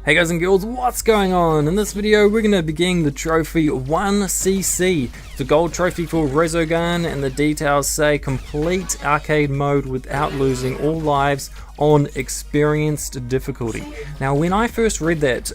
Hey guys and girls, what's going on? In this video we're going to be getting the trophy 1cc. It's a gold trophy for Resogun, and the details say complete arcade mode without losing all lives on experienced difficulty. Now when I first read that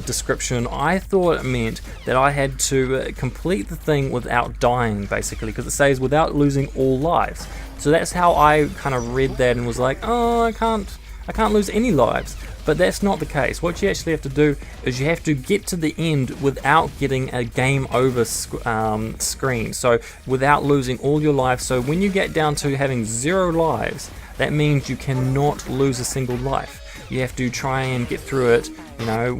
description, I thought it meant that I had to complete the thing without dying, basically, because it says without losing all lives. So that's how I kind of read that and was like, oh, I can't lose any lives. But that's not the case. What you actually have to do is you have to get to the end without getting a game over screen. So without losing all your lives. So when you get down to having 0 lives, that means you cannot lose a single life. You have to try and get through it,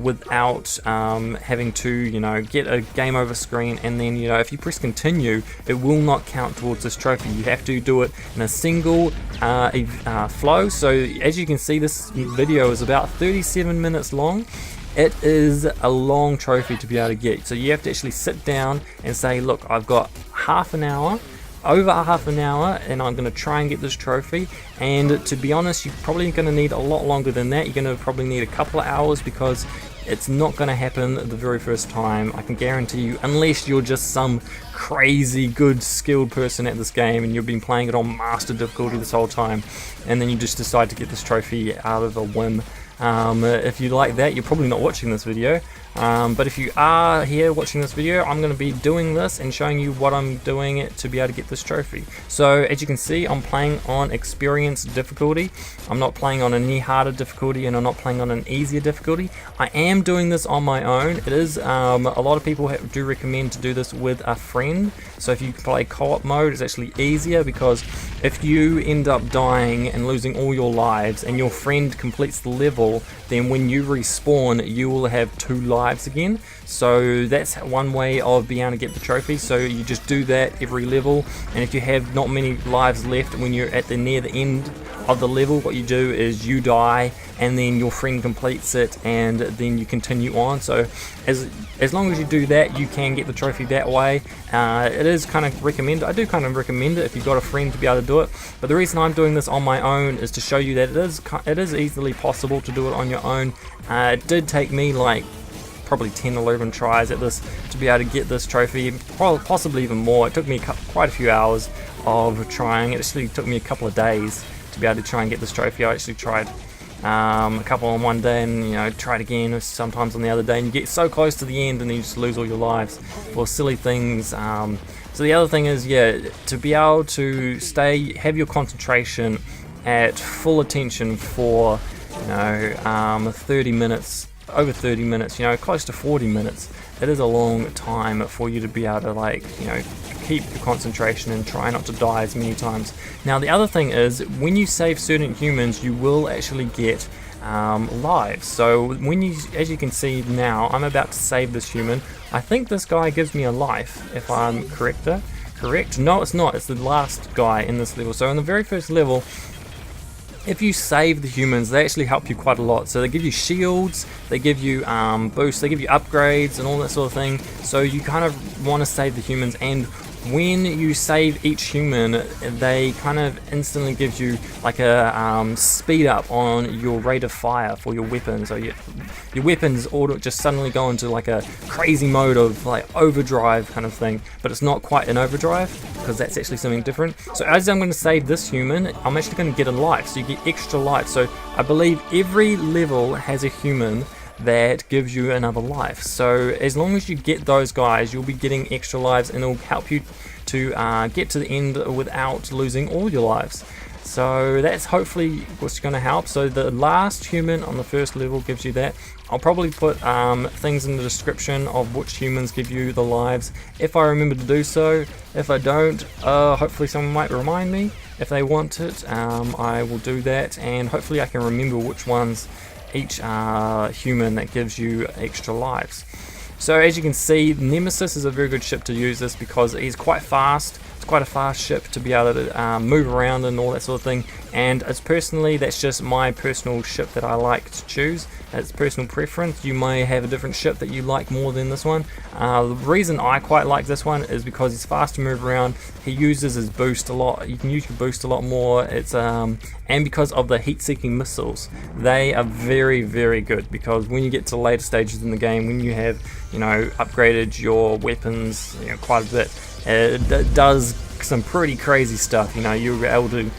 without having to, get a game over screen, and then, if you press continue, it will not count towards this trophy. You have to do it in a single flow. So as you can see, this video is about 37 minutes long. It is a long trophy to be able to get. So you have to actually sit down and say, look, I've got over half an hour, and I'm going to try and get this trophy. And to be honest, you're probably going to need a lot longer than that. You're going to probably need a couple of hours, because it's not going to happen the very first time, I can guarantee you, unless you're just some crazy good skilled person at this game and you've been playing it on master difficulty this whole time, and then you just decide to get this trophy out of a whim. If you like that, you're probably not watching this video. But if you are here watching this video, I'm going to be doing this and showing you what I'm doing to be able to get this trophy. So as you can see, I'm playing on experienced difficulty. I'm not playing on any harder difficulty, and I'm not playing on an easier difficulty. I am doing this on my own. It is a lot of people do recommend to do this with a friend. So if you play co-op mode, it's actually easier, because if you end up dying and losing all your lives and your friend completes the level, then when you respawn, you will have 2 lives again. So that's one way of being able to get the trophy. So you just do that every level, and if you have not many lives left when you're at near the end of the level, what you do is you die, and then your friend completes it, and then you continue on. So as long as you do that, you can get the trophy that way. It is kind of recommended. I do kind of recommend it if you've got a friend to be able to do it. But the reason I'm doing this on my own is to show you that it is easily possible to do it on your own. It did take me like probably 10 or 11 tries at this to be able to get this trophy, possibly even more. It took me quite a few hours of trying. It actually took me a couple of days to be able to try and get this trophy. I actually tried a couple on one day, and tried again sometimes on the other day, and you get so close to the end and then you just lose all your lives for silly things. So the other thing is, to be able to have your concentration at full attention for 30 minutes, over 30 minutes, close to 40 minutes. It is a long time for you to be able to keep your concentration and try not to die as many times. Now the other thing is, when you save certain humans, you will actually get lives. So as you can see now, I'm about to save this human. I think this guy gives me a life, if I'm correct? No, it's not. It's the last guy in this level. So in the very first level, if you save the humans, they actually help you quite a lot. So they give you shields, they give you boosts, they give you upgrades and all that sort of thing. So you kind of want to save the humans, and when you save each human, they kind of instantly gives you like a speed up on your rate of fire for your weapons. So your weapons just suddenly go into like a crazy mode of like overdrive kind of thing, but it's not quite an overdrive, because that's actually something different. So as I'm going to save this human, I'm actually going to get a life, so you get extra life. So I believe every level has a human that gives you another life. So as long as you get those guys, you'll be getting extra lives, and it'll help you to get to the end without losing all your lives. So that's hopefully what's going to help. So the last human on the first level gives you that. I'll probably put things in the description of which humans give you the lives, if I remember to do so. If I don't, hopefully someone might remind me. If they want it, I will do that, and hopefully I can remember which ones each human that gives you extra lives. So as you can see, Nemesis is a very good ship to use this, because he's quite fast. It's quite a fast ship to be able to move around and all that sort of thing, and it's personally, that's just my personal ship that I like to choose. It's personal preference. You may have a different ship that you like more than this one. The reason I quite like this one is because he's fast to move around. He uses his boost a lot. You can use your boost a lot more. It's and because of the heat-seeking missiles, they are very, very good, because when you get to later stages in the game, when you have, you know, upgraded your weapons, you know, quite a bit, it does some pretty crazy stuff. You know, you're able to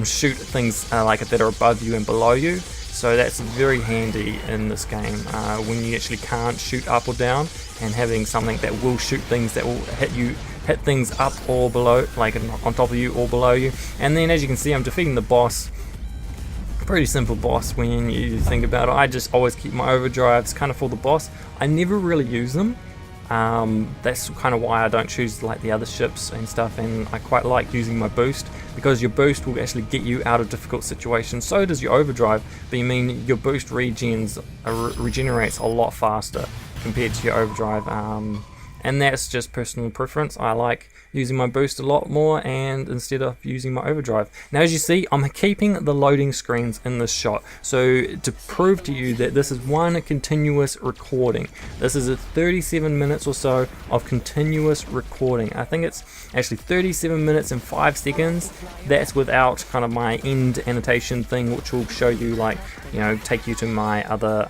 shoot things like that are above you and below you. So that's very handy in this game when you actually can't shoot up or down, and having something that will shoot things that will hit things up or below, like on top of you or below you. And then, as you can see, I'm defeating the boss. Pretty simple boss when you think about it. I just always keep my overdrives kind of for the boss. I never really use them. That's kind of why I don't choose like the other ships and stuff, and I quite like using my boost, because your boost will actually get you out of difficult situations. So does your overdrive, but you mean your boost regenerates a lot faster compared to your overdrive, and that's just personal preference. I like using my boost a lot more and instead of using my overdrive. Now, as you see, I'm keeping the loading screens in this shot, so to prove to you that this is one continuous recording. This is a 37 minutes or so of continuous recording. I think it's actually 37 minutes and 5 seconds. That's without kind of my end annotation thing, which will show you, like, you know, take you to my other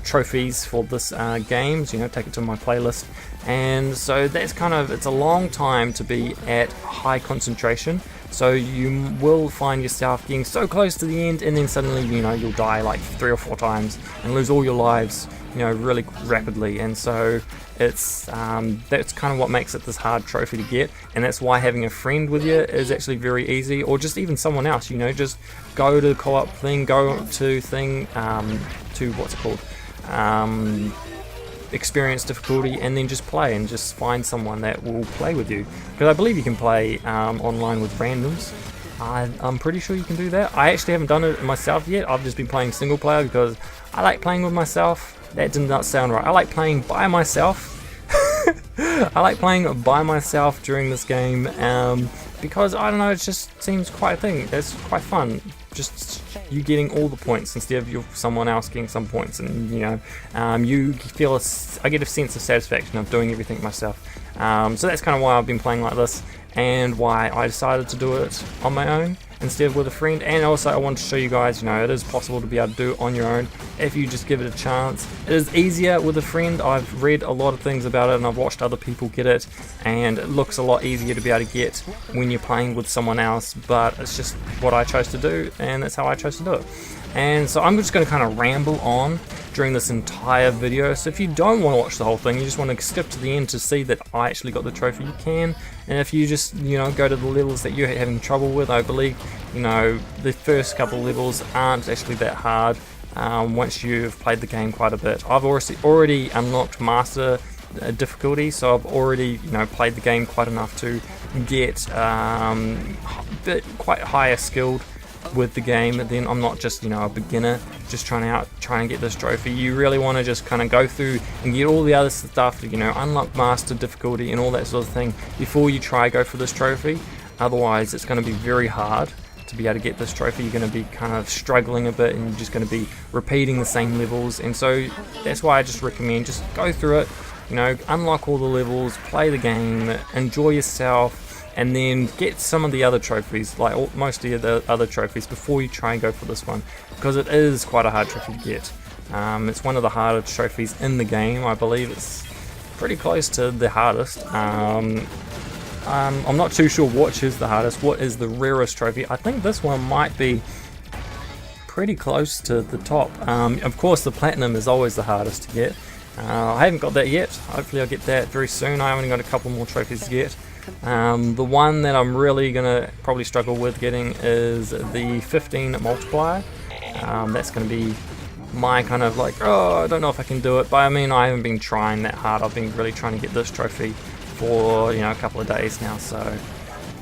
trophies for this games, you know, take it to my playlist. And so that's kind of, it's a long time to be at high concentration, so you will find yourself getting so close to the end, and then suddenly, you know, you'll die like 3 or 4 times and lose all your lives, you know, really rapidly. And so it's that's kind of what makes it this hard trophy to get, and that's why having a friend with you is actually very easy, or just even someone else, you know, just go to the co-op thing, go to thing, to what's it called, experience difficulty, and then just play, and just find someone that will play with you, because I believe you can play online with randoms. I'm pretty sure you can do that. I actually haven't done it myself yet. I've just been playing single player because I like playing with myself. That did not sound right. I like playing by myself. I like playing by myself during this game because, I don't know, it just seems quite a thing. It's quite fun. Just you getting all the points instead of someone else getting some points, and you know, you feel I get a sense of satisfaction of doing everything myself. So that's kind of why I've been playing like this, and why I decided to do it on my own instead of with a friend. And also, I wanted to show you guys, you know, it is possible to be able to do it on your own if you just give it a chance. It is easier with a friend. I've read a lot of things about it, and I've watched other people get it, and it looks a lot easier to be able to get when you're playing with someone else, but it's just what I chose to do, and that's how I chose to do it. And so I'm just going to kind of ramble on during this entire video, so if you don't want to watch the whole thing, you just want to skip to the end to see that I actually got the trophy, you can. And if you just, you know, go to the levels that you're having trouble with, I believe, you know, the first couple of levels aren't actually that hard once you've played the game quite a bit. I've already unlocked master difficulty, so I've already, you know, played the game quite enough to get quite higher skilled with the game. But then I'm not just, you know, a beginner just trying to get this trophy. You really want to just kind of go through and get all the other stuff, you know, unlock master difficulty and all that sort of thing before you go for this trophy. Otherwise it's going to be very hard to be able to get this trophy. You're going to be kind of struggling a bit, and you're just going to be repeating the same levels. And so that's why I just recommend just go through it, you know, unlock all the levels, play the game, enjoy yourself, and then get some of the other trophies, like most of the other trophies, before you try and go for this one, because it is quite a hard trophy to get. It's one of the hardest trophies in the game. I believe it's pretty close to the hardest. I'm not too sure which is the hardest, what is the rarest trophy. I think this one might be pretty close to the top. Of course, the platinum is always the hardest to get. I haven't got that yet. Hopefully I'll get that very soon. I only got a couple more trophies to get. The one that I'm really gonna probably struggle with getting is the 15 multiplier. That's gonna be my kind of like, oh, I don't know if I can do it, but I mean, I haven't been trying that hard. I've been really trying to get this trophy for, you know, a couple of days now, so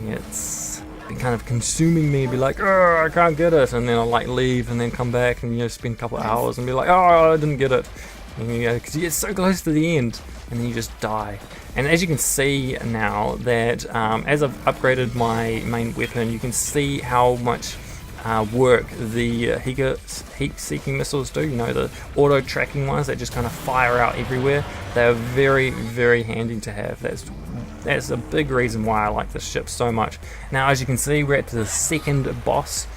it's been kind of consuming me, be like, oh, I can't get it, and then I'll like leave and then come back and, you know, spend a couple of hours and be like, oh, I didn't get it, and, you know, because you get so close to the end and then you just die. And as you can see now that as I've upgraded my main weapon, you can see how much work the heat-seeking missiles do. You know, the auto-tracking ones that just kind of fire out everywhere. They're very, very handy to have. That's a big reason why I like this ship so much. Now, as you can see, we're at the second boss.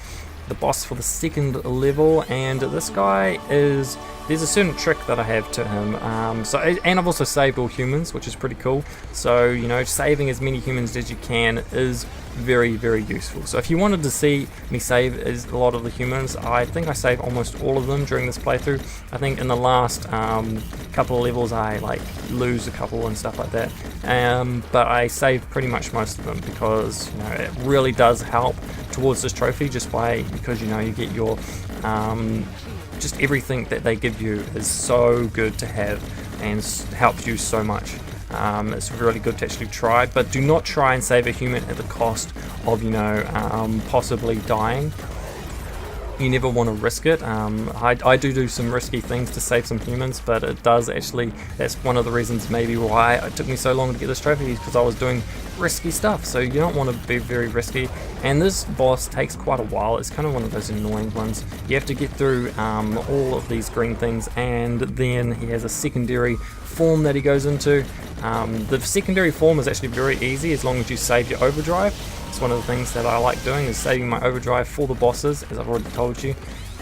The boss for the second level, and this guy is, there's a certain trick that I have to him, and I've also saved all humans, which is pretty cool. So, you know, saving as many humans as you can is very, very useful. So if you wanted to see me save a lot of the humans, I think I saved almost all of them during this playthrough. I think in the last couple of levels I like lose a couple and stuff like that, but I saved pretty much most of them because, you know, it really does help towards this trophy because you know you get your just everything that they give you is so good to have and helps you so much. It's really good to actually try, but do not try and save a human at the cost of, you know, possibly dying. You never want to risk it. I do some risky things to save some humans, but it does actually, that's one of the reasons maybe why it took me so long to get this trophy, because I was doing risky stuff. So you don't want to be very risky, and this boss takes quite a while. It's kind of one of those annoying ones. You have to get through all of these green things, and then he has a secondary form that he goes into. The secondary form is actually very easy as long as you save your overdrive. It's one of the things that I like doing, is saving my overdrive for the bosses, as I've already told you.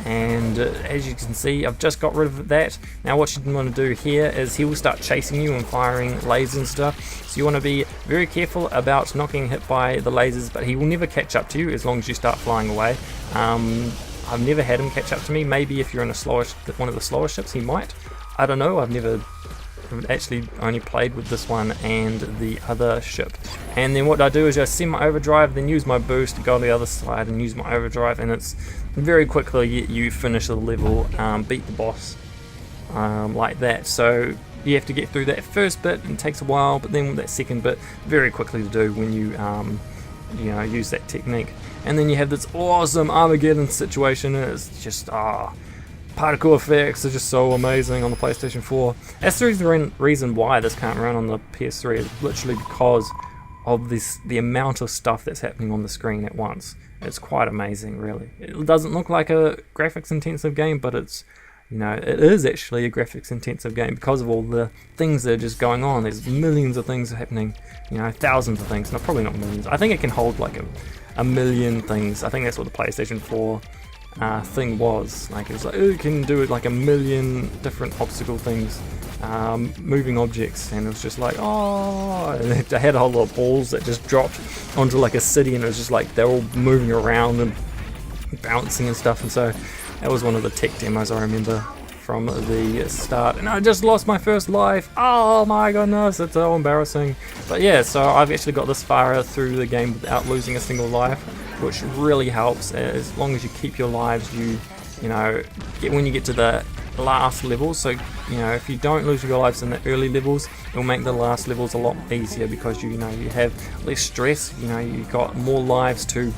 And as you can see, I've just got rid of that. Now what you want to do here is he will start chasing you and firing lasers and stuff, so you want to be very careful about not getting hit by the lasers, but he will never catch up to you as long as you start flying away. I've never had him catch up to me. Maybe if you're in one of the slower ships he might. I don't know, I've actually only played with this one and the other ship. And then what I do is just send my overdrive, then use my boost to go to the other side and use my overdrive, and it's very quickly you finish the level, beat the boss like that. So you have to get through that first bit, and it takes a while, but then that second bit very quickly to do when you you know, use that technique. And then you have this awesome Armageddon situation, and it's just particle effects are just so amazing on the PlayStation 4. That's the reason why this can't run on the PS3, is literally because of the amount of stuff that's happening on the screen at once. It's quite amazing, really. It doesn't look like a graphics intensive game, but it's, you know, it is actually a graphics intensive game because of all the things that are just going on. There's millions of things happening, you know, thousands of things. No, probably not millions. I think it can hold like a million things. I think that's what the PlayStation 4 thing was. Like, it was like, it can do it like a million different obstacle things, moving objects, and it was just like, oh, and I had a whole lot of balls that just dropped onto like a city, and it was just like they're all moving around and bouncing and stuff. And so that was one of the tech demos I remember from the start, and I just lost my first life. Oh my goodness, it's so embarrassing. But yeah, so I've actually got this far through the game without losing a single life, which really helps. As long as you keep your lives, you know, when you get to the last levels. So, you know, if you don't lose your lives in the early levels, it'll make the last levels a lot easier, because you know, you have less stress. You know, you've got more lives to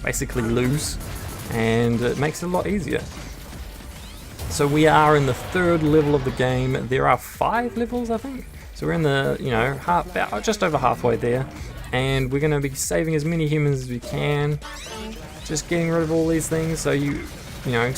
basically lose, and it makes it a lot easier. So we are in the third level of the game. There are 5 levels, I think. So we're in the, you know, just over halfway there, and we're going to be saving as many humans as we can, just getting rid of all these things. So you know,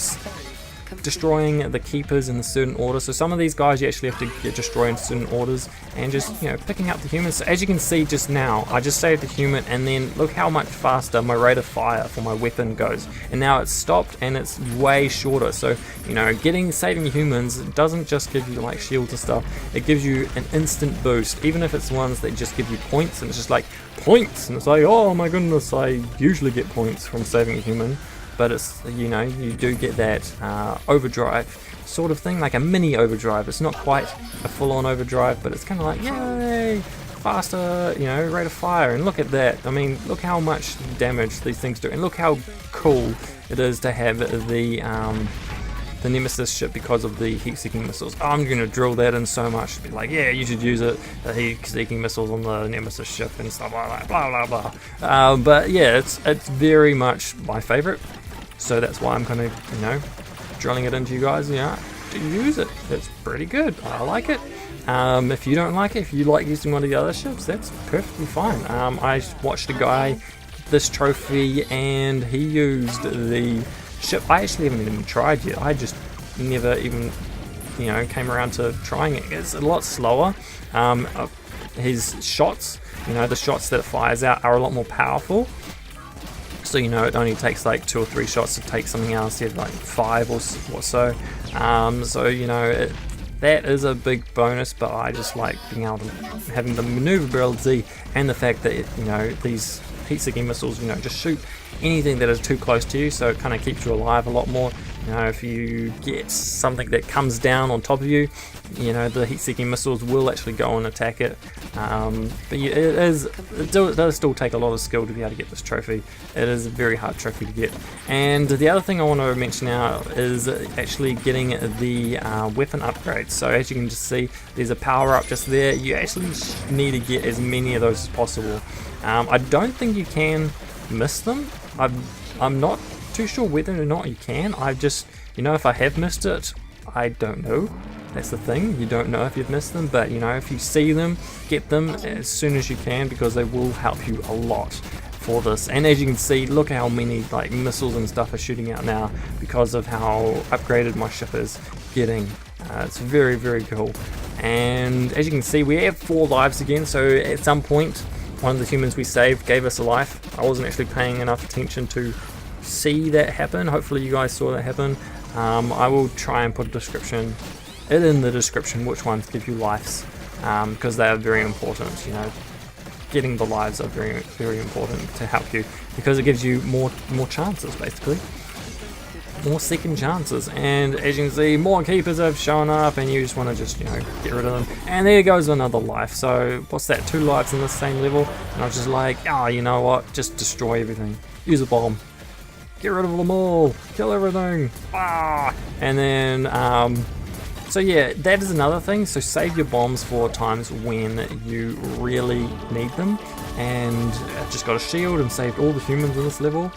destroying the keepers in a certain order. So some of these guys you actually have to get destroyed in certain orders, and just, you know, picking up the humans. So as you can see just now, I just saved the human, and then look how much faster my rate of fire for my weapon goes, and now it's stopped and it's way shorter. So, you know, saving humans doesn't just give you like shields and stuff, it gives you an instant boost, even if it's ones that just give you points, and it's just like points, and it's like, oh my goodness, I usually get points from saving a human. But it's, you know, you do get that overdrive sort of thing, like a mini overdrive. It's not quite a full-on overdrive, but it's kind of like, yay, faster, you know, rate of fire. And look at that. I mean, look how much damage these things do, and look how cool it is to have the Nemesis ship because of the heat-seeking missiles. I'm going to drill that in so much. Be like, yeah, you should use it, the heat-seeking missiles on the Nemesis ship and stuff like that, blah blah blah. But yeah, it's very much my favorite. So that's why I'm kind of, you know, drilling it into you guys. Yeah, use it. It's pretty good. I like it. If you don't like it, if you like using one of the other ships, that's perfectly fine. I watched a guy get this trophy and he used the ship. I actually haven't even tried yet. I just never even, came around to trying it. It's a lot slower. His shots, the shots that it fires out are a lot more powerful. So it only takes like 2 or 3 shots to take something out instead of like 5 or so. That is a big bonus, but I just like being able to having the maneuverability and the fact that these heat-seeking missiles just shoot anything that is too close to you, so it kind of keeps you alive a lot more. If you get something that comes down on top of you, the heat-seeking missiles will actually go and attack it. But it does still take a lot of skill to be able to get this trophy. It is a very hard trophy to get. And the other thing I want to mention now is actually getting the weapon upgrades. So as you can just see, there's a power up just there. You actually need to get as many of those as possible. I don't think you can miss them. I'm not too sure whether or not you can. I just, if I have missed it, I don't know. That's the thing, you don't know if you've missed them, but if you see them, get them as soon as you can, because they will help you a lot for this. And as you can see, look how many like missiles and stuff are shooting out now because of how upgraded my ship is getting. It's very, very cool. And as you can see, we have 4 lives again, so at some point one of the humans we saved gave us a life. I wasn't actually paying enough attention to see that happen. Hopefully you guys saw that happen. I will try and put it in the description which ones give you lives, because they are very important. Getting the lives are very, very important to help you, because it gives you more chances, basically. More second chances. And as you can see, more keepers have shown up, and you just want to get rid of them. And there goes another life. So what's that, 2 lives in the same level? And I was just like, you know what, just destroy everything, use a bomb, get rid of them all, kill everything. And then so yeah, that is another thing. So save your bombs for times when you really need them. And I just got a shield and saved all the humans in this level.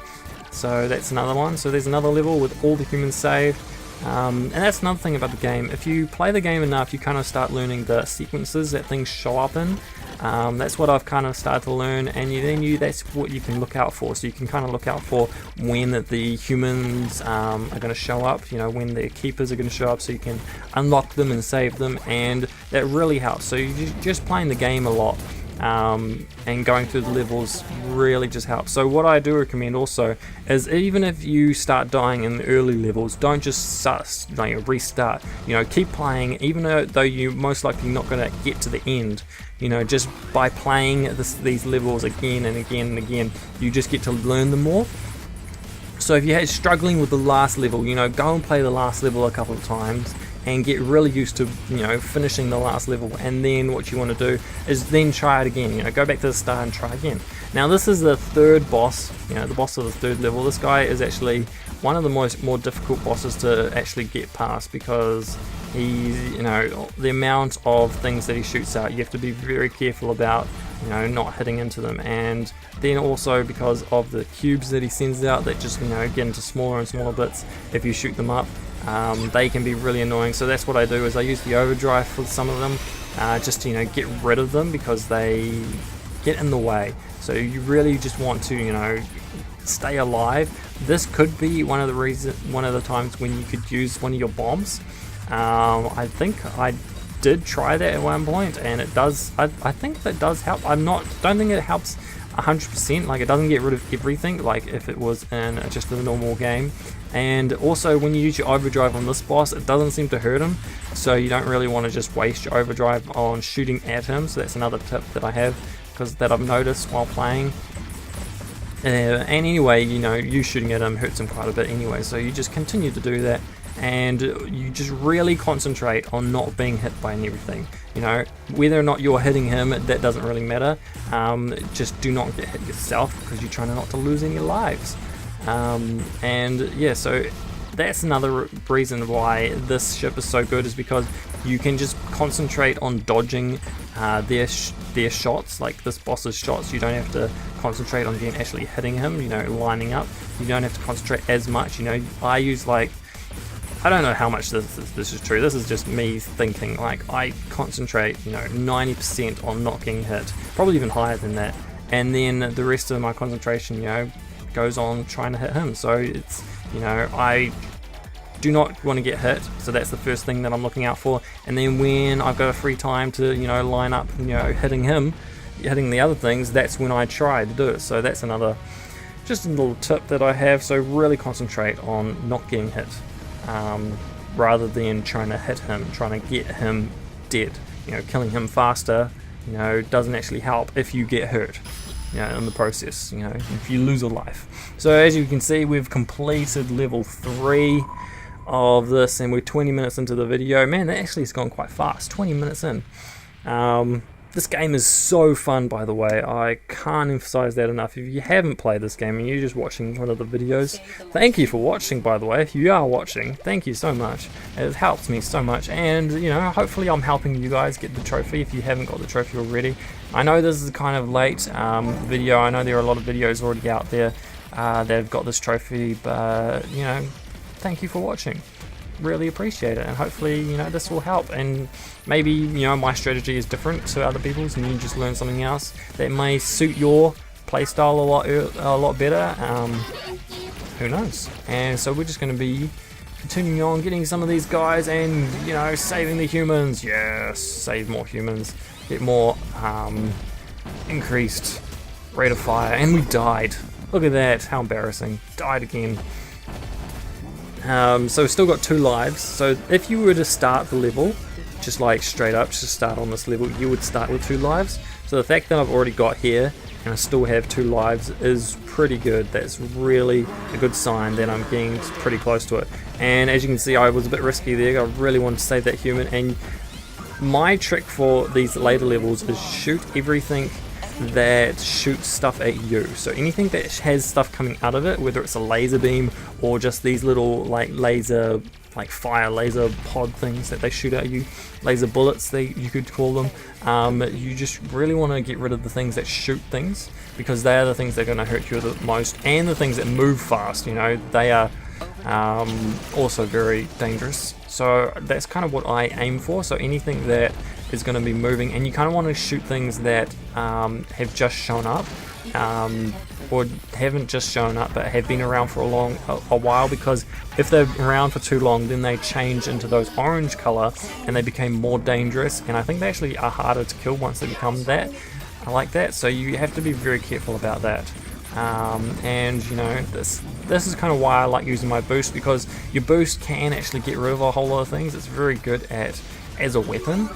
So that's another one. So there's another level with all the humans saved. And that's another thing about the game. If you play the game enough, you kind of start learning the sequences that things show up in. That's what I've kind of started to learn, and that's what you can look out for. So you can kind of look out for when the humans are going to show up, when the keepers are going to show up, so you can unlock them and save them, and that really helps. So you just playing the game a lot, and going through the levels really just helps. So what I do recommend also is, even if you start dying in the early levels, don't just restart. Keep playing, even though you're most likely not going to get to the end. Just by playing these levels again and again and again, you just get to learn them more. So if you're struggling with the last level, go and play the last level a couple of times and get really used to finishing the last level. And then what you want to do is then try it again. Go back to the start and try again. Now this is the 3rd boss, the boss of the 3rd level. This guy is actually one of the more difficult bosses to actually get past, because he's, the amount of things that he shoots out, you have to be very careful about, not hitting into them. And then also because of the cubes that he sends out that just, get into smaller and smaller bits, if you shoot them up, they can be really annoying. So that's what I do, is I use the overdrive for some of them, just to, get rid of them, because they get in the way. So you really just want to, stay alive. This could be one of the times when you could use one of your bombs. I think I did try that at one point, and it does. I think that does help. Don't think it helps 100%. Like, it doesn't get rid of everything, like if it was in just a normal game. And also, when you use your overdrive on this boss, it doesn't seem to hurt him. So you don't really want to just waste your overdrive on shooting at him. So that's another tip that I have, that I've noticed while playing. And anyway, you shooting at him hurts him quite a bit anyway. So you just continue to do that, and you just really concentrate on not being hit by everything. Whether or not you're hitting him, that doesn't really matter. Just do not get hit yourself, because you're trying not to lose any lives. And yeah, so that's another reason why this ship is so good, is because you can just concentrate on dodging their shots, like this boss's shots. You don't have to concentrate on actually hitting him, lining up. You don't have to concentrate as much. I use like I don't know how much this is true. This is just me thinking. Like, I concentrate, 90% on not getting hit, probably even higher than that, and then the rest of my concentration, goes on trying to hit him. So it's, I do not want to get hit, so that's the first thing that I'm looking out for. And then when I've got a free time to, line up, hitting him, hitting the other things, that's when I try to do it. So that's another, just a little tip that I have. So really concentrate on not getting hit, rather than trying to hit him, trying to get him dead. Killing him faster, doesn't actually help if you get hurt, in the process, if you lose a life. So as you can see, we've completed level 3 of this, and we're 20 minutes into the video. Man, that actually has gone quite fast, 20 minutes in. This game is so fun, by the way. I can't emphasize that enough. If you haven't played this game and you're just watching one of the videos, thank you for watching, by the way. If you are watching, thank you so much. It helps me so much, and hopefully I'm helping you guys get the trophy if you haven't got the trophy already. I know this is a kind of late video. I know there are a lot of videos already out there that have got this trophy, but thank you for watching. Really appreciate it, and hopefully this will help, and maybe my strategy is different to other people's and you just learn something else that may suit your playstyle a lot better. Who knows? And so we're just going to be continuing on getting some of these guys and saving the humans. Yes, save more humans, get more increased rate of fire. And we died. Look at that, how embarrassing. Died again. So we've still got 2 lives. So if you were to start the level, just like straight up, just start on this level, you would start with 2 lives. So the fact that I've already got here and I still have 2 lives is pretty good. That's really a good sign that I'm getting pretty close to it. And as you can see, I was a bit risky there. I really wanted to save that human, and my trick for these later levels is shoot everything that shoots stuff at you. So anything that has stuff coming out of it, whether it's a laser beam or just these little laser pod things that they shoot at you, laser bullets you could call them, you just really want to get rid of the things that shoot things, because they are the things that are going to hurt you the most, and the things that move fast, they are also very dangerous. So that's kind of what I aim for. So anything that is going to be moving, and you kind of want to shoot things that have just shown up, or haven't just shown up but have been around for a while, because if they're around for too long, then they change into those orange color and they become more dangerous, and I think they actually are harder to kill once they become that. I like that, so you have to be very careful about that. And this is kind of why I like using my boost, because your boost can actually get rid of a whole lot of things. It's very good as a weapon,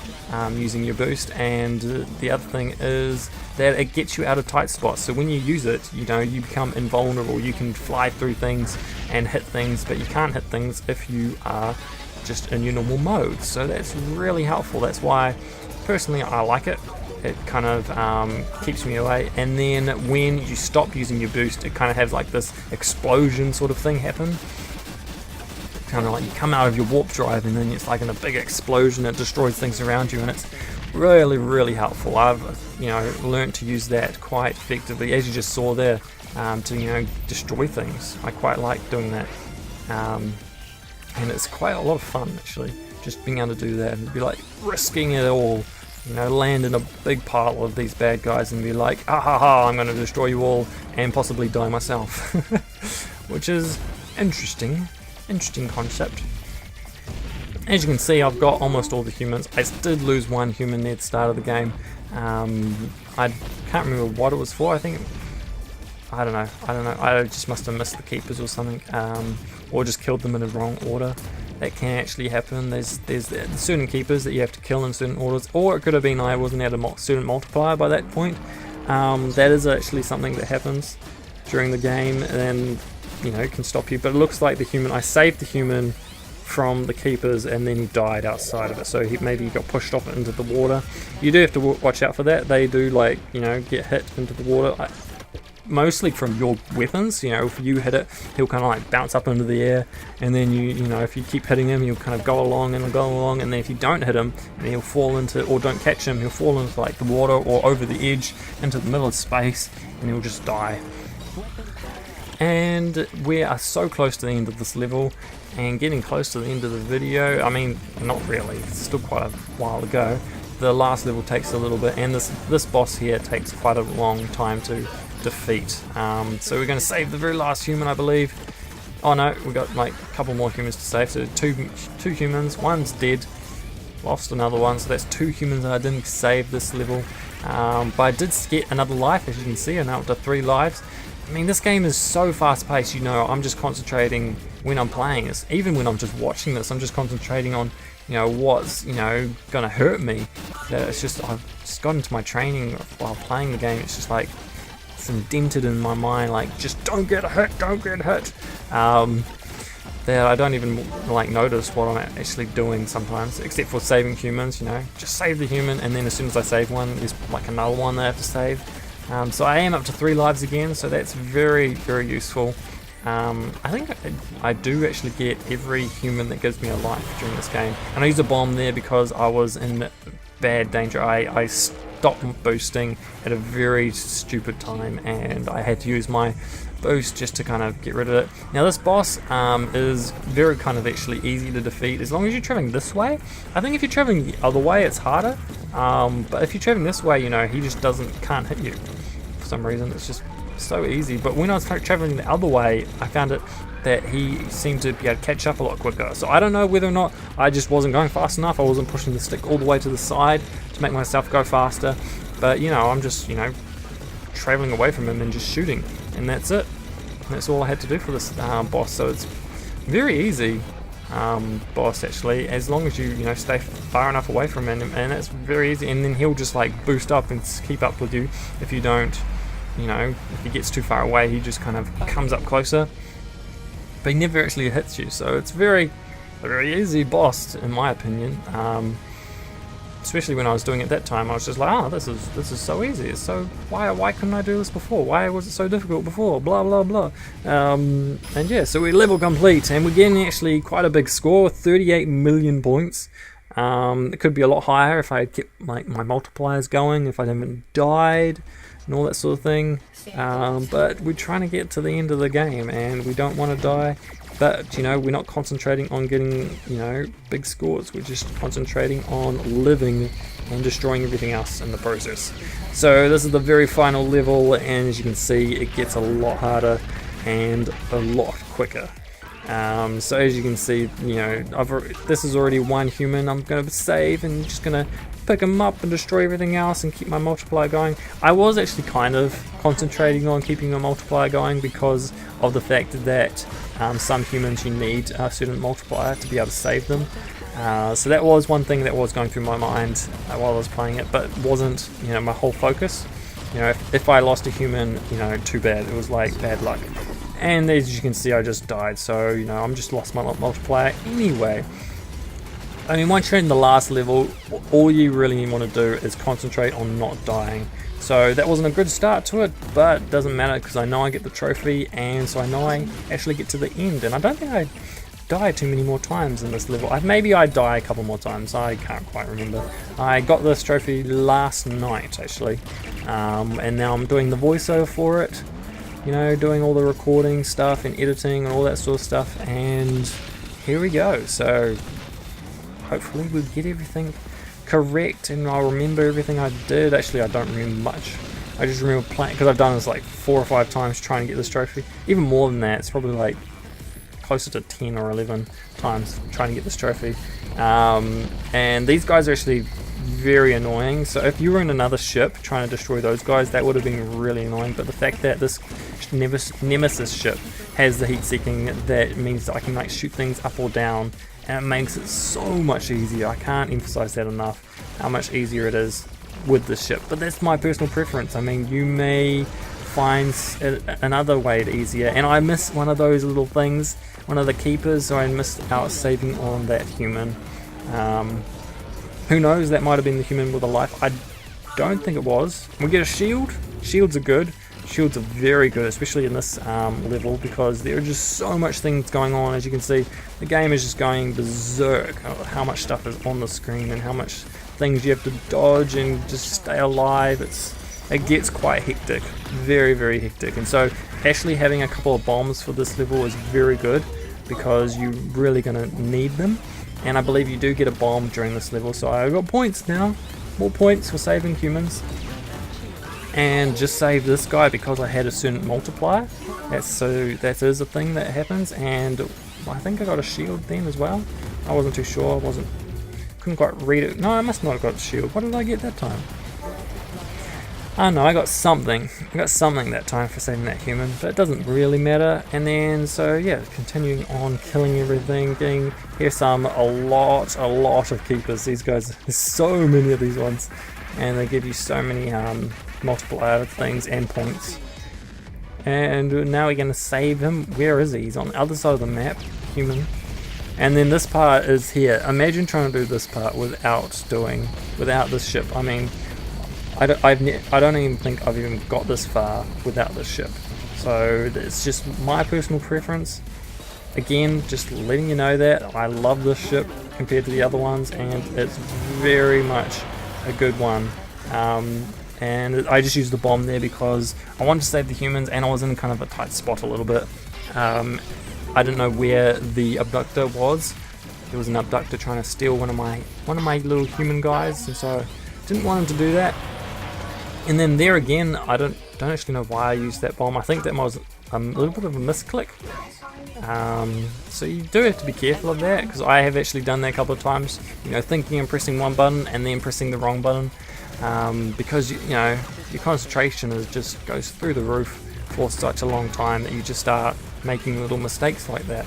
using your boost. And the other thing is that it gets you out of tight spots, so when you use it, you become invulnerable. You can fly through things and hit things, but you can't hit things if you are just in your normal mode. So that's really helpful. That's why personally I like it. It kind of keeps me away. And then when you stop using your boost, it kind of has like this explosion sort of thing happen. Kind of like you come out of your warp drive and then it's like in a big explosion. It destroys things around you, and it's really, really helpful. I've learned to use that quite effectively, as you just saw there, to destroy things. I quite like doing that, and it's quite a lot of fun actually, just being able to do that and be like risking it all. Land in a big pile of these bad guys and be like, ah ha ha, I'm going to destroy you all and possibly die myself. Which is interesting concept. As you can see, I've got almost all the humans. I did lose 1 human near the start of the game. I can't remember what it was for. I don't know. I just must have missed the keepers or something, or just killed them in the wrong order. That can actually happen. There's certain keepers that you have to kill in certain orders, or it could have been I wasn't at a certain multiplier by that point. That is actually something that happens during the game, and can stop you. But it looks like I saved the human from the keepers, and then he died outside of it, so maybe he got pushed off into the water. You do have to watch out for that. They do get hit into the water. Mostly from your weapons. If you hit it, he'll kind of like bounce up into the air, and then if you keep hitting him, he'll kind of go along, and then if you don't hit him, and he'll fall into, or don't catch him, he'll fall into like the water or over the edge into the middle of space, and he'll just die. And we are so close to the end of this level and getting close to the end of the video. I mean, not really, it's still quite a while to go. The last level takes a little bit, and this boss here takes quite a long time to defeat. So we're going to save the very last human, I believe. Oh no, we got like a couple more humans to save, so two humans, one's dead, lost another one, so that's 2 humans that I didn't save this level. But I did get another life, as you can see, I'm now up to 3 lives. I mean, this game is so fast paced, you know, I'm just concentrating when I'm playing this. Even when I'm just watching this, I'm just concentrating on, you know, what's, you know, gonna hurt me. It's just, I've just got into my training while playing the game. It's just like, it's indented in my mind, like, just don't get hurt, don't get hurt. That I don't even like notice what I'm actually doing sometimes, except for saving humans, you know, just save the human, and then as soon as I save one, there's like another one that I have to save. So I am up to 3 lives again, so that's very, very useful. I think I do actually get every human that gives me a life during this game. And I used a bomb there because I was in bad danger. I stopped boosting at a very stupid time, and I had to use my boost just to kind of get rid of it. Now this boss is very kind of actually easy to defeat as long as you're traveling this way. I think if you're traveling the other way it's harder, but if you're traveling this way, you know, he just can't hit you for some reason. It's just so easy. But when I was traveling the other way, I found it that he seemed to be able to catch up a lot quicker. So I don't know whether or not I just wasn't going fast enough. I wasn't pushing the stick all the way to the side to make myself go faster, but you know, I'm just, you know, traveling away from him and just shooting, and that's it. And that's all I had to do for this boss. So it's very easy boss actually, as long as you know, stay far enough away from him, and that's very easy. And then he'll just like boost up and keep up with you. If you don't, you know, if he gets too far away, he just kind of comes up closer, but he never actually hits you. So it's very easy boss in my opinion. Especially when I was doing it that time, I was just like, oh, this is so easy. It's so, why couldn't I do this before? Why was it so difficult before? Blah blah blah. And yeah, so we level complete, and we're getting actually quite a big score, 38 million points. It could be a lot higher if I had kept like my multipliers going, if I hadn't died and all that sort of thing. But we're trying to get to the end of the game, and we don't want to die. But, you know, we're not concentrating on getting, you know, big scores. We're just concentrating on living and destroying everything else in the process. So this is the very final level, and as you can see, it gets a lot harder and a lot quicker. So as you can see, you know, this is already 1 human. I'm going to save and just going to pick him up and destroy everything else and keep my multiplier going. I was actually kind of concentrating on keeping the multiplier going because of the fact that some humans, you need a certain multiplier to be able to save them. So that was one thing that was going through my mind while I was playing it, but wasn't, you know, my whole focus. You know, if I lost a human, you know, too bad. It was like bad luck. And as you can see, I just died, so, you know, I'm just lost my multiplier anyway. I mean, once you're in the last level, all you really want to do is concentrate on not dying. So that wasn't a good start to it, but it doesn't matter because I know I get the trophy, and so I know I actually get to the end. And I don't think I die too many more times in this level. Maybe I die a couple more times, I can't quite remember. I got this trophy last night actually, and now I'm doing the voiceover for it, you know, doing all the recording stuff and editing and all that sort of stuff, and here we go. So hopefully we'll get everything correct and I'll remember everything I did. Actually, I don't remember much. I just remember playing, because I've done this like 4 or 5 times trying to get this trophy. Even more than that, it's probably like closer to 10 or 11 times trying to get this trophy. And these guys are actually very annoying. So if you were in another ship trying to destroy those guys, that would have been really annoying. But the fact that this Nemesis ship has the heat seeking, that means that I can like shoot things up or down, and it makes it so much easier. I can't emphasize that enough, how much easier it is with this ship. But that's my personal preference. I mean, you may find another way to easier, and I missed one of those little things, one of the keepers, so I missed out saving on that human. Who knows, that might have been the human with a life. I don't think it was. We get a shield. Shields are good. Shields are very good, especially in this level, because there are just so much things going on. As you can see, the game is just going berserk. How much stuff is on the screen and how much things you have to dodge and just stay alive. It's it gets quite hectic, very, very hectic. And so actually having a couple of bombs for this level is very good, because you're really going to need them. And I believe you do get a bomb during this level, so I got points now, more points for saving humans. And just save this guy because I had a certain multiplier. That is a thing that happens, and I think I got a shield then as well. I wasn't too sure, couldn't quite read it. No, I must not have got a shield. What did I get that time? Oh no, I got something. That time for saving that human, but it doesn't really matter. And then, so yeah, continuing on killing everything. Here's a lot of keepers. These guys, there's so many of these ones, and they give you so many multiplier things and points. And now we're going to save him. Where is he? He's on the other side of the map, human. And then this part is here. Imagine trying to do this part without this ship. I mean, I don't even think I've even got this far without this ship. So it's just my personal preference. Again, just letting you know that I love this ship compared to the other ones, and it's very much a good one. And I just used the bomb there because I wanted to save the humans, and I was in kind of a tight spot a little bit. I didn't know where the abductor was. There was an abductor trying to steal one of my little human guys, and so didn't want him to do that. And then there again, I don't actually know why I used that bomb. I think that was a little bit of a misclick. So you do have to be careful of that, because I have actually done that a couple of times. You know, thinking and pressing one button and then pressing the wrong button. Because you know your concentration just goes through the roof for such a long time that you just start making little mistakes like that.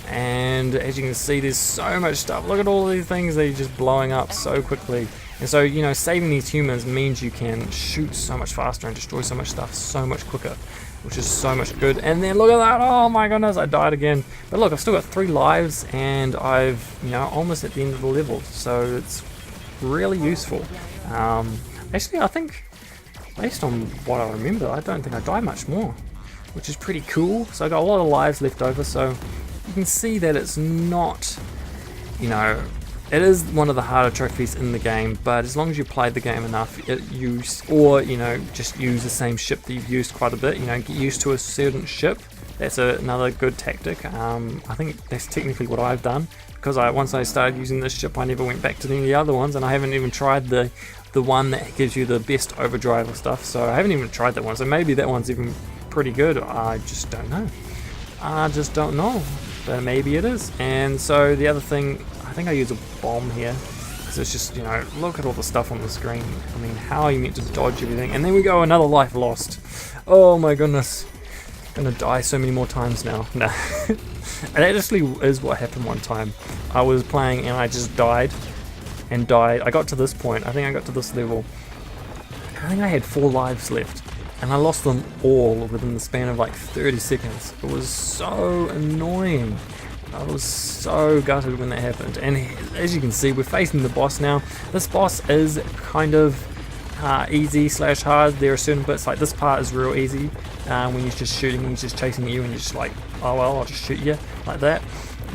And as you can see, there's so much stuff. Look at all these things, they're just blowing up so quickly. And so, you know, saving these humans means you can shoot so much faster and destroy so much stuff so much quicker, which is so much good. And then look at that, oh my goodness, I died again. But look, I've still got 3 lives, and I've, you know, almost at the end of the level, so it's really useful. Actually, I think based on what I remember, I don't think I die much more, which is pretty cool. So I got a lot of lives left over, so you can see that it's not, you know, it is one of the harder trophies in the game, but as long as you play the game enough, you know, just use the same ship that you've used quite a bit, you know, get used to a certain ship. That's another good tactic. I think that's technically what I've done, because once I started using this ship, I never went back to any of the other ones, and I haven't even tried the one that gives you the best overdrive or stuff, so I haven't even tried that one. So maybe that one's even pretty good. I just don't know. But maybe it is. And so the other thing, I think I use a bomb here, because it's just, you know, look at all the stuff on the screen. I mean, how are you meant to dodge everything? And there we go, another life lost. Oh my goodness. I'm gonna die so many more times now. No. And that actually is what happened one time. I was playing and I just died. I got to this point, I think I got to this level. I think I had 4 lives left, and I lost them all within the span of like 30 seconds. It was so annoying. I was so gutted when that happened. And as you can see, we're facing the boss now. This boss is kind of easy/hard. There are certain bits, like this part is real easy, when he's just shooting, he's just chasing you, and you're just like, oh well, I'll just shoot you like that.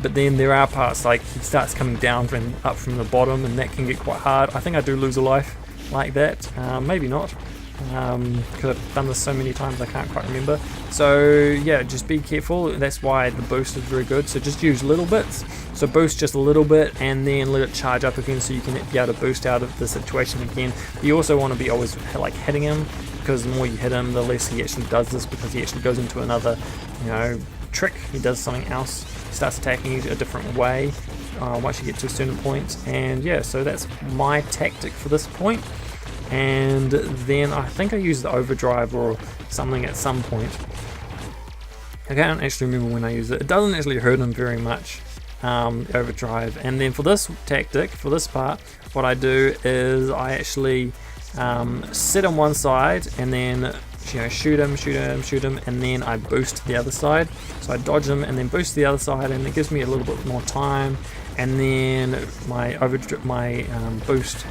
But then there are parts like he starts coming down and up from the bottom, and that can get quite hard. I think I do lose a life like that, maybe not, because I've done this so many times I can't quite remember. So yeah, just be careful. That's why the boost is very good. So just use little bits. So boost just a little bit, and then let it charge up again, so you can be able to boost out of the situation again. You also want to be always like hitting him, because the more you hit him, the less he actually does this, because he actually goes into another, you know, trick. He does something else. Starts attacking you a different way once you get to a certain point. And yeah, so that's my tactic for this point. And then I think I used the overdrive or something at some point. I can't actually remember when I used it. It doesn't actually hurt him very much, overdrive. And then for this tactic, for this part, what I do is I actually sit on one side and then, you know, shoot him, and then I boost the other side. So I dodge him and then boost the other side, and it gives me a little bit more time. And then my boost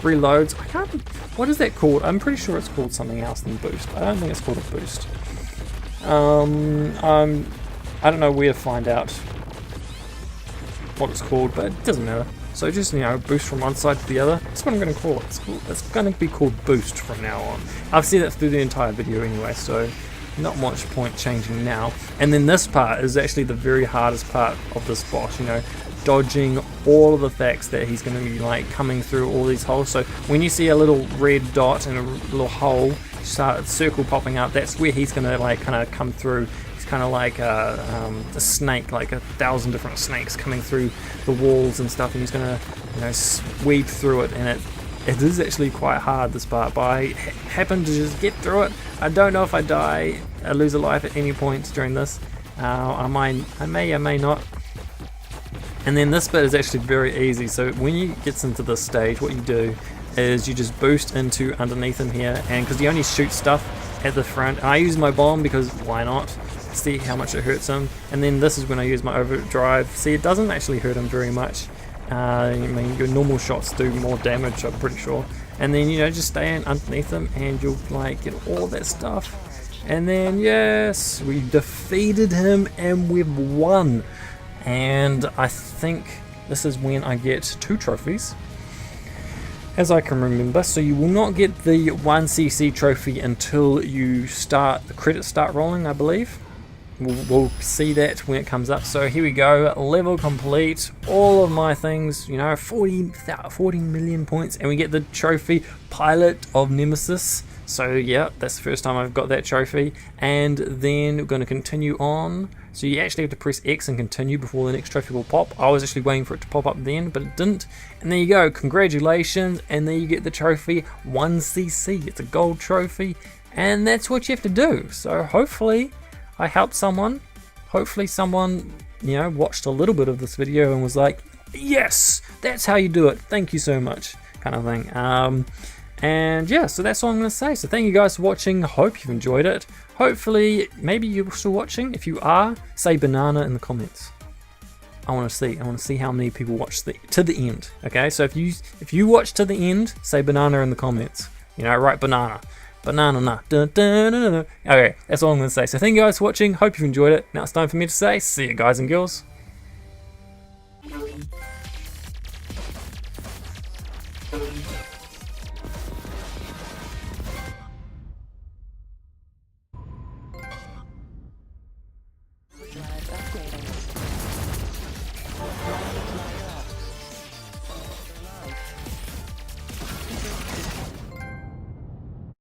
reloads. I can't. What is that called? I'm pretty sure it's called something else than boost. I don't think it's called a boost. I don't know where to find out what it's called, but it doesn't matter. So just, you know, boost from one side to the other. That's what I'm going to call it. It's going to be called boost from now on. I've said that through the entire video anyway, so not much point changing now. And then this part is actually the very hardest part of this boss, you know, dodging all of the facts that he's going to be like coming through all these holes. So when you see a little red dot and a little hole, circle popping up, that's where he's going to like kind of come through. Kind of like a snake, like 1,000 different snakes coming through the walls and stuff, and he's gonna, you know, sweep through it. And it is actually quite hard, this part, but I happen to just get through it. I don't know if I die, I lose a life at any point during this. I may or may not. And then this bit is actually very easy. So when you get into this stage, what you do is you just boost into underneath him here, and because he only shoots stuff at the front, I use my bomb because why not? See how much it hurts him. And then this is when I use my overdrive. See, it doesn't actually hurt him very much. I mean, your normal shots do more damage, I'm pretty sure. And then, you know, just stay in underneath him and you'll like get all that stuff. And then yes, we defeated him and we've won. And I think this is when I get 2 trophies, as I can remember. So you will not get the 1cc trophy until you start, the credits start rolling, I believe. We'll see that when it comes up. So here we go, level complete, all of my things, you know, 40 million points, and we get the trophy Pilot of Nemesis. So yeah, that's the first time I've got that trophy. And then we're going to continue on. So you actually have to press X and continue before the next trophy will pop. I was actually waiting for it to pop up then, but it didn't. And there you go, congratulations, and there you get the trophy 1cc. It's a gold trophy, and that's what you have to do. So hopefully I helped someone. Hopefully someone, you know, watched a little bit of this video and was like, yes, that's how you do it, thank you so much, kind of thing. And yeah, so that's all I'm going to say. So thank you guys for watching, hope you've enjoyed it. Hopefully, maybe you're still watching. If you are, say banana in the comments. I want to see how many people watch to the end. Okay, so if you watch to the end, say banana in the comments. You know, write banana. Banana, nah. Dun, dun, dun, dun. Okay, that's all I'm going to say. So thank you guys for watching. Hope you've enjoyed it. Now it's time for me to say, see you guys and girls.